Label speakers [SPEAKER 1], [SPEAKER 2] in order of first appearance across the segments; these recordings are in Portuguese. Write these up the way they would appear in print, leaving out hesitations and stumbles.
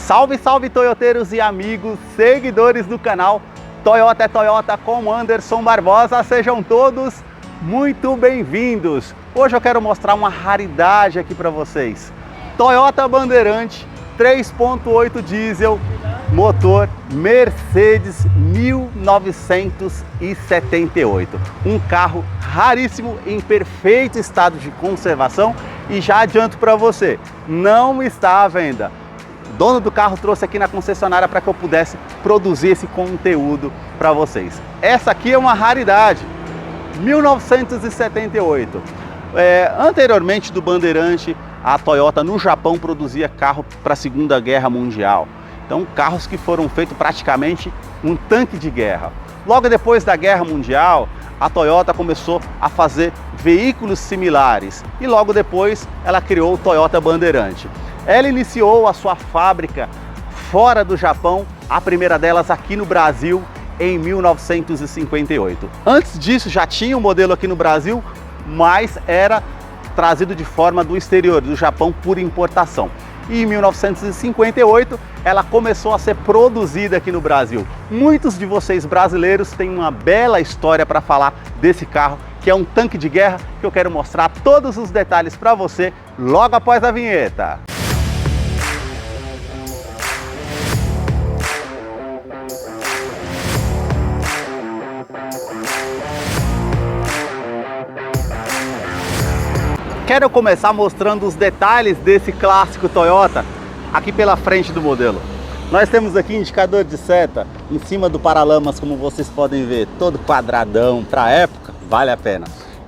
[SPEAKER 1] Salve, salve toyoteiros e amigos, seguidores do canal Toyota é Toyota com Anderson Barbosa, sejam todos muito bem-vindos. Hoje eu quero mostrar uma raridade aqui para vocês. Toyota Bandeirante 3.8 diesel, motor Mercedes 1978. Um carro raríssimo, em perfeito estado de conservação, e já adianto para você, não está à venda. O dono do carro trouxe aqui na concessionária para que eu pudesse produzir esse conteúdo para vocês. Essa aqui é uma raridade, 1978. Anteriormente do Bandeirante, a Toyota no Japão produzia carro para a Segunda Guerra Mundial. Então, carros que foram feitos praticamente um tanque de guerra. Logo depois da Guerra Mundial, a Toyota começou a fazer veículos similares e logo depois ela criou o Toyota Bandeirante. Ela iniciou a sua fábrica fora do Japão, a primeira delas aqui no Brasil, em 1958. Antes disso já tinha um modelo aqui no Brasil, mas era trazido de forma do exterior, do Japão, por importação. E em 1958 ela começou a ser produzida aqui no Brasil. Muitos de vocês brasileiros têm uma bela história para falar desse carro, que é um tanque de guerra, que eu quero mostrar todos os detalhes para você logo após a vinheta. Quero começar mostrando os detalhes desse clássico Toyota aqui pela frente do modelo. Nós temos aqui indicador de seta em cima do paralamas, como vocês podem ver, todo quadradão, para a época, vale a pena.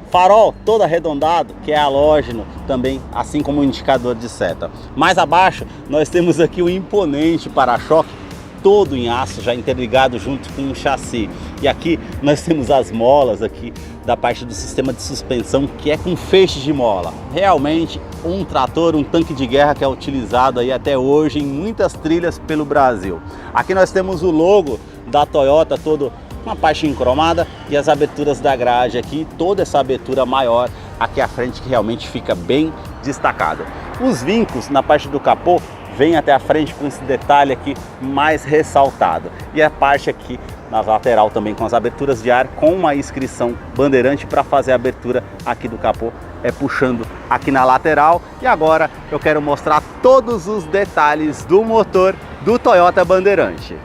[SPEAKER 1] Farol todo arredondado, que é halógeno também, assim como o indicador de seta. Mais abaixo nós temos aqui o imponente para-choque, todo em aço, já interligado junto com o chassi. E aqui nós temos as molas aqui da parte do sistema de suspensão, que é com feixes de mola. Realmente um trator, um tanque de guerra que é utilizado aí até hoje em muitas trilhas pelo Brasil. Aqui nós temos o logo da Toyota, todo uma parte encromada, e as aberturas da grade aqui, toda essa abertura maior aqui à frente, que realmente fica bem destacada. Os vincos na parte do capô vem até a frente com esse detalhe aqui mais ressaltado, e a parte aqui na lateral também com as aberturas de ar com uma inscrição Bandeirante para fazer a abertura aqui do capô, puxando aqui na lateral. E agora eu quero mostrar todos os detalhes do motor do Toyota Bandeirante.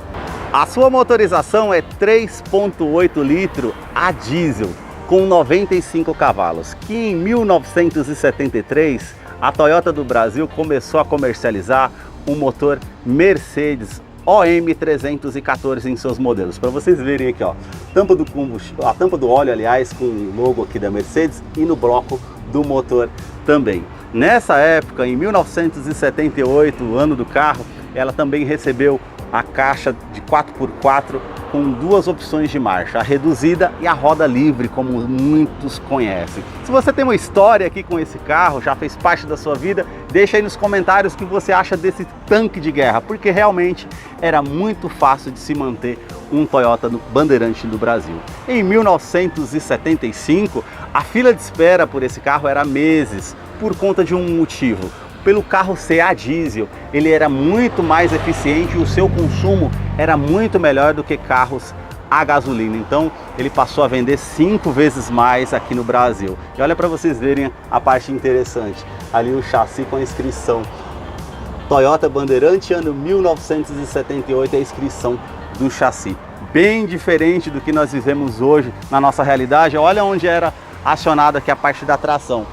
[SPEAKER 1] A sua motorização é 3.8 litro a diesel com 95 cavalos, que em 1973 a Toyota do Brasil começou a comercializar um motor Mercedes OM314 em seus modelos. Para vocês verem aqui, ó, a tampa do óleo, aliás, com o logo aqui da Mercedes, e no bloco do motor também. Nessa época, em 1978, o ano do carro, ela também recebeu a caixa de 4x4 com duas opções de marcha, a reduzida e a roda livre, como muitos conhecem. Se você tem uma história aqui com esse carro, já fez parte da sua vida, deixa aí nos comentários o que você acha desse tanque de guerra, porque realmente era muito fácil de se manter um Toyota Bandeirante do Brasil. Em 1975, a fila de espera por esse carro era meses, por conta de um motivo. Pelo carro ser a diesel, ele era muito mais eficiente e o seu consumo era muito melhor do que carros a gasolina. Então ele passou a vender 5 vezes mais aqui no Brasil. E olha para vocês verem a parte interessante, ali o chassi com a inscrição Toyota Bandeirante, ano 1978, a inscrição do chassi. Bem diferente do que nós vivemos hoje na nossa realidade. Olha onde era acionada aqui a parte da tração.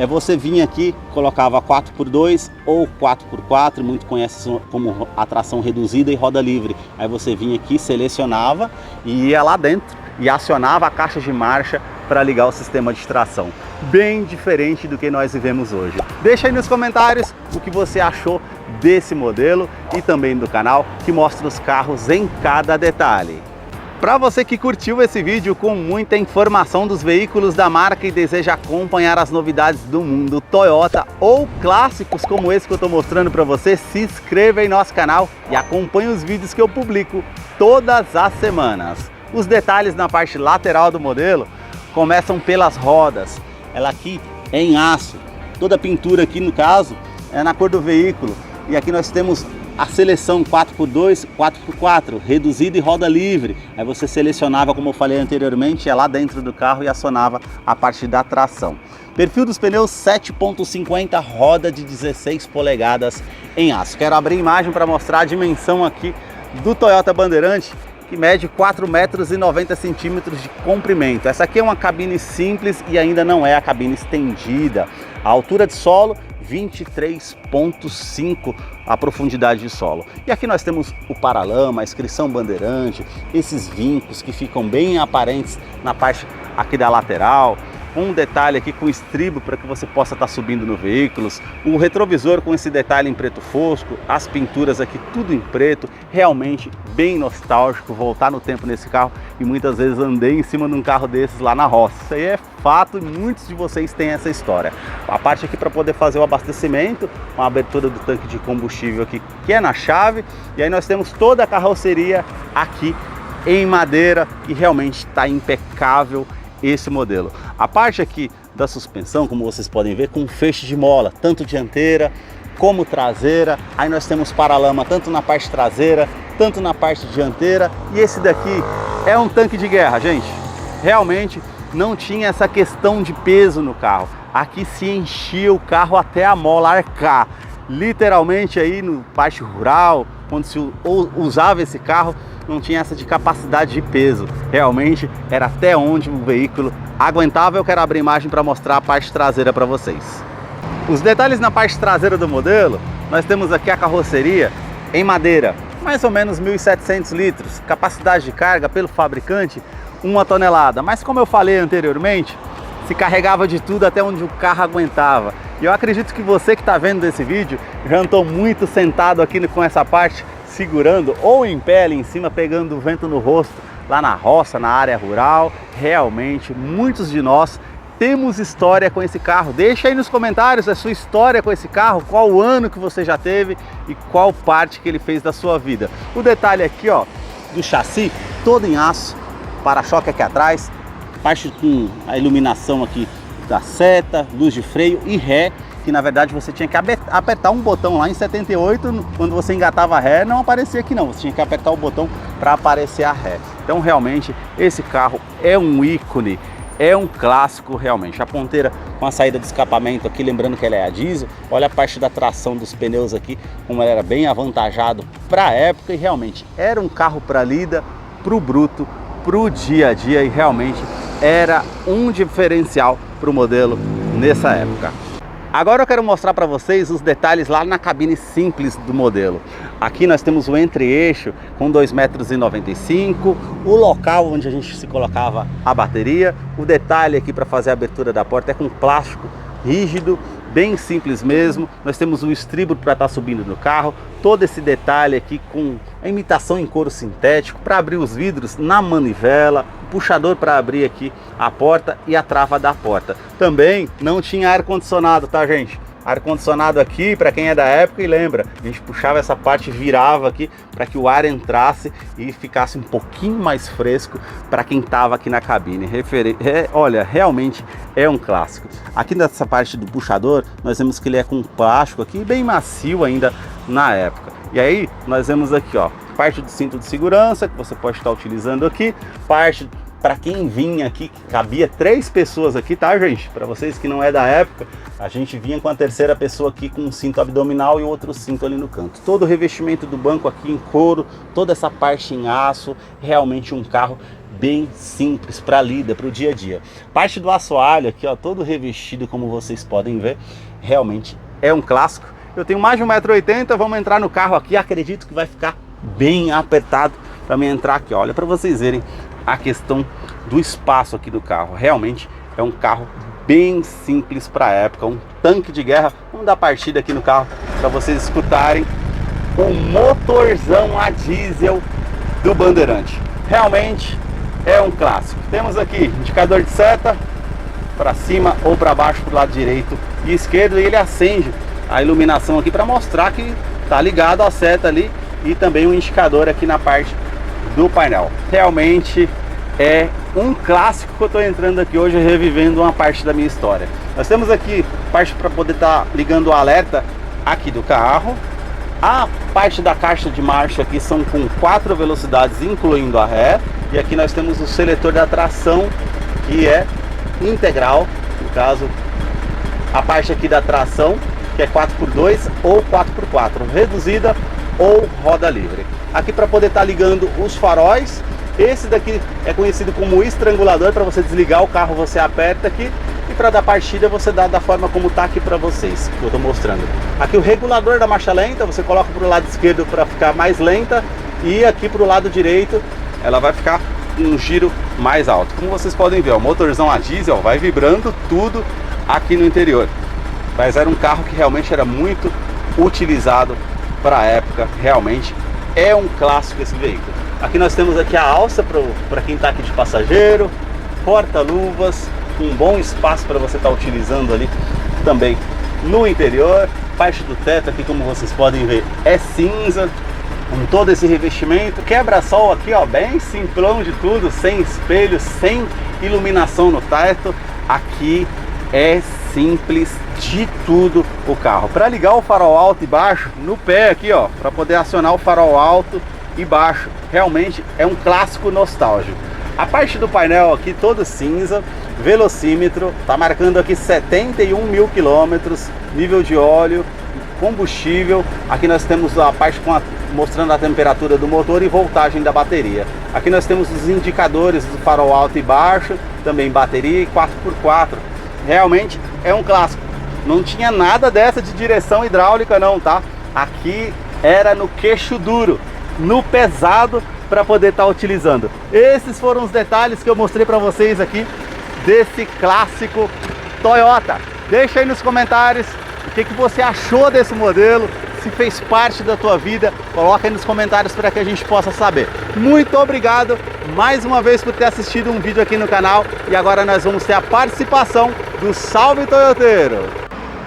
[SPEAKER 1] Você vinha aqui, colocava 4x2 ou 4x4, muito conhece como a tração reduzida e roda livre. Aí você vinha aqui, selecionava e ia lá dentro e acionava a caixa de marcha para ligar o sistema de tração. Bem diferente do que nós vivemos hoje. Deixa aí nos comentários o que você achou desse modelo e também do canal, que mostra os carros em cada detalhe. Para você que curtiu esse vídeo com muita informação dos veículos da marca e deseja acompanhar as novidades do mundo Toyota ou clássicos como esse que eu estou mostrando para você, se inscreva em nosso canal e acompanhe os vídeos que eu publico todas as semanas. Os detalhes na parte lateral do modelo começam pelas rodas. Ela aqui é em aço, toda a pintura aqui no caso é na cor do veículo. E aqui nós temos a seleção 4x2, 4x4, reduzida e roda livre. Aí você selecionava, como eu falei anteriormente, ia lá dentro do carro e acionava a parte da tração. Perfil dos pneus 7.50, roda de 16 polegadas em aço. Quero abrir a imagem para mostrar a dimensão aqui do Toyota Bandeirante, que mede 4,90 m de comprimento. Essa aqui é uma cabine simples e ainda não é a cabine estendida. A altura de solo 23,5 a profundidade de solo. E aqui nós temos o paralama, a inscrição Bandeirante, esses vincos que ficam bem aparentes na parte aqui da lateral. Um detalhe aqui com estribo para que você possa estar subindo no veículo, o retrovisor com esse detalhe em preto fosco, as pinturas aqui tudo em preto, realmente bem nostálgico voltar no tempo nesse carro, e muitas vezes andei em cima de um carro desses lá na roça. Isso aí é fato e muitos de vocês têm essa história. A parte aqui para poder fazer o abastecimento, uma abertura do tanque de combustível aqui que é na chave, e aí nós temos toda a carroceria aqui em madeira e realmente está impecável esse modelo. A parte aqui da suspensão, como vocês podem ver, com feixe de mola, tanto dianteira como traseira. Aí nós temos paralama tanto na parte traseira, tanto na parte dianteira. E esse daqui é um tanque de guerra, gente. Realmente não tinha essa questão de peso no carro. Aqui se enchia o carro até a mola arcar. Literalmente aí no parte rural, quando se usava esse carro, não tinha essa de capacidade de peso. Realmente era até onde o veículo aguentava. Eu quero abrir imagem para mostrar a parte traseira para vocês. Os detalhes na parte traseira do modelo, nós temos aqui a carroceria em madeira, mais ou menos 1.700 litros, capacidade de carga pelo fabricante 1 tonelada, mas como eu falei anteriormente, se carregava de tudo até onde o carro aguentava. E eu acredito que você que está vendo esse vídeo já andou muito sentado aqui com essa parte, segurando, ou em pé ali em cima, pegando o vento no rosto, lá na roça, na área rural. Realmente, muitos de nós temos história com esse carro. Deixa aí nos comentários a sua história com esse carro, qual o ano que você já teve e qual parte que ele fez da sua vida. O detalhe aqui, ó, do chassi, todo em aço, para-choque aqui atrás, parte com a iluminação aqui da seta, luz de freio e ré, que na verdade você tinha que apertar um botão lá em 78, quando você engatava a ré, não aparecia aqui não, você tinha que apertar o botão para aparecer a ré. Então realmente esse carro é um ícone, é um clássico realmente. A ponteira com a saída de escapamento aqui, lembrando que ela é a diesel, olha a parte da tração dos pneus aqui, como ela era bem avantajado para a época, e realmente era um carro para lida, para o bruto, para o dia a dia, e realmente era um diferencial para o modelo nessa época. Agora eu quero mostrar para vocês os detalhes lá na cabine simples do modelo. Aqui nós temos o entre-eixo com 2,95 m, o local onde a gente se colocava a bateria. O detalhe aqui para fazer a abertura da porta é com plástico rígido, bem simples mesmo. Nós temos o estribo para estar subindo no carro, todo esse detalhe aqui com a imitação em couro sintético para abrir os vidros na manivela, o puxador para abrir aqui a porta e a trava da porta. Também não tinha ar-condicionado, tá, gente? Ar-condicionado aqui, para quem é da época e lembra, a gente puxava essa parte, virava aqui para que o ar entrasse e ficasse um pouquinho mais fresco para quem estava aqui na cabine. Olha, realmente é um clássico. Aqui nessa parte do puxador, nós vemos que ele é com plástico aqui, bem macio ainda na época. E aí nós vemos aqui, ó, parte do cinto de segurança que você pode estar utilizando aqui, parte para quem vinha aqui, cabia 3 pessoas aqui, tá, gente? Para vocês que não é da época, a gente vinha com a terceira pessoa aqui com um cinto abdominal e outro cinto ali no canto. Todo o revestimento do banco aqui em couro, toda essa parte em aço, realmente um carro bem simples para lida, para o dia a dia. Parte do assoalho aqui, ó, todo revestido, como vocês podem ver, realmente é um clássico. Eu tenho mais de 1,80 m, vamos entrar no carro aqui, acredito que vai ficar bem apertado para mim entrar aqui. Olha, para vocês verem a questão do espaço aqui do carro. Realmente é um carro bem simples para a época, um tanque de guerra. Vamos dar partida aqui no carro para vocês escutarem o motorzão a diesel do Bandeirante. Realmente é um clássico. Temos aqui indicador de seta para cima ou para baixo, para o lado direito e esquerdo, e ele acende a iluminação aqui para mostrar que está ligado a seta ali, e também um indicador aqui na parte do painel. Realmente é um clássico que eu estou entrando aqui hoje, revivendo uma parte da minha história. Nós temos aqui parte para poder estar ligando o alerta aqui do carro, A parte da caixa de marcha aqui são com 4 velocidades, incluindo a ré. E aqui nós temos o seletor da tração, que é integral. No caso, a parte aqui da tração, que é 4x2 ou 4x4, reduzida ou roda livre. Aqui para poder estar ligando os faróis. Esse daqui é conhecido como estrangulador. Para você desligar o carro, você aperta aqui. E para dar partida, você dá da forma como está aqui para vocês, que eu estou mostrando. Aqui o regulador da marcha lenta, você coloca para o lado esquerdo para ficar mais lenta. E aqui para o lado direito, ela vai ficar um giro mais alto. Como vocês podem ver, o motorzão a diesel vai vibrando tudo aqui no interior. Mas era um carro que realmente era muito utilizado para a época. Realmente é um clássico esse veículo. Aqui nós temos aqui a alça para quem está aqui de passageiro, porta-luvas, um bom espaço para você estar utilizando ali também no interior. Parte do teto aqui, como vocês podem ver, é cinza, com todo esse revestimento. Quebra-sol aqui, ó, bem simplão de tudo, sem espelho, sem iluminação no teto. Aqui é simples de tudo o carro. Para ligar o farol alto e baixo no pé aqui, ó, para poder acionar o farol alto e baixo, realmente é um clássico nostálgico. A parte do painel aqui todo cinza, velocímetro, tá marcando aqui 71 mil quilômetros, nível de óleo, combustível. Aqui nós temos a parte mostrando a temperatura do motor e voltagem da bateria. Aqui nós temos os indicadores do farol alto e baixo, também bateria e 4x4. Realmente é um clássico. Não tinha nada dessa de direção hidráulica não, tá? Aqui era no queixo duro, no pesado, para poder estar utilizando. Esses foram os detalhes que eu mostrei para vocês aqui desse clássico Toyota. Deixa aí nos comentários o que você achou desse modelo, se fez parte da tua vida, coloca aí nos comentários para que a gente possa saber. Muito obrigado mais uma vez por ter assistido um vídeo aqui no canal, e agora nós vamos ter a participação do Salve Toyoteiro.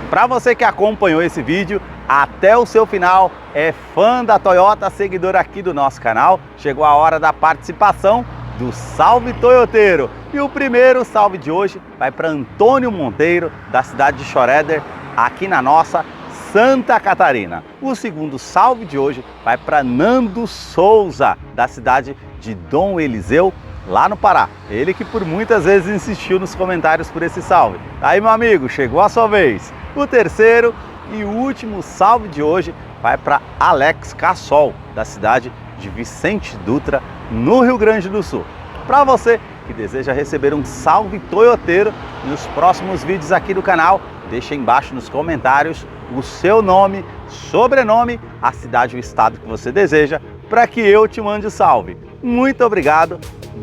[SPEAKER 1] Para você que acompanhou esse vídeo até o seu final, é fã da Toyota, seguidor aqui do nosso canal, chegou a hora da participação do Salve Toyoteiro. E o primeiro salve de hoje vai para Antônio Monteiro, da cidade de Schroeder, aqui na nossa Santa Catarina. O segundo salve de hoje vai para Nando Souza, da cidade de Dom Eliseu, lá no Pará. Ele que por muitas vezes insistiu nos comentários por esse salve. Aí, meu amigo, chegou a sua vez. O terceiro e o último salve de hoje vai para Alex Cassol, da cidade de Vicente Dutra, no Rio Grande do Sul. Para você que deseja receber um salve toyoteiro nos próximos vídeos aqui do canal, deixa aí embaixo nos comentários o seu nome, sobrenome, a cidade e o estado que você deseja, para que eu te mande o salve. Muito obrigado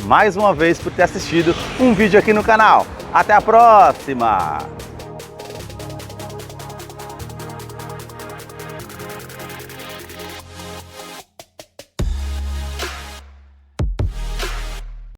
[SPEAKER 1] mais uma vez por ter assistido um vídeo aqui no canal. Até a próxima!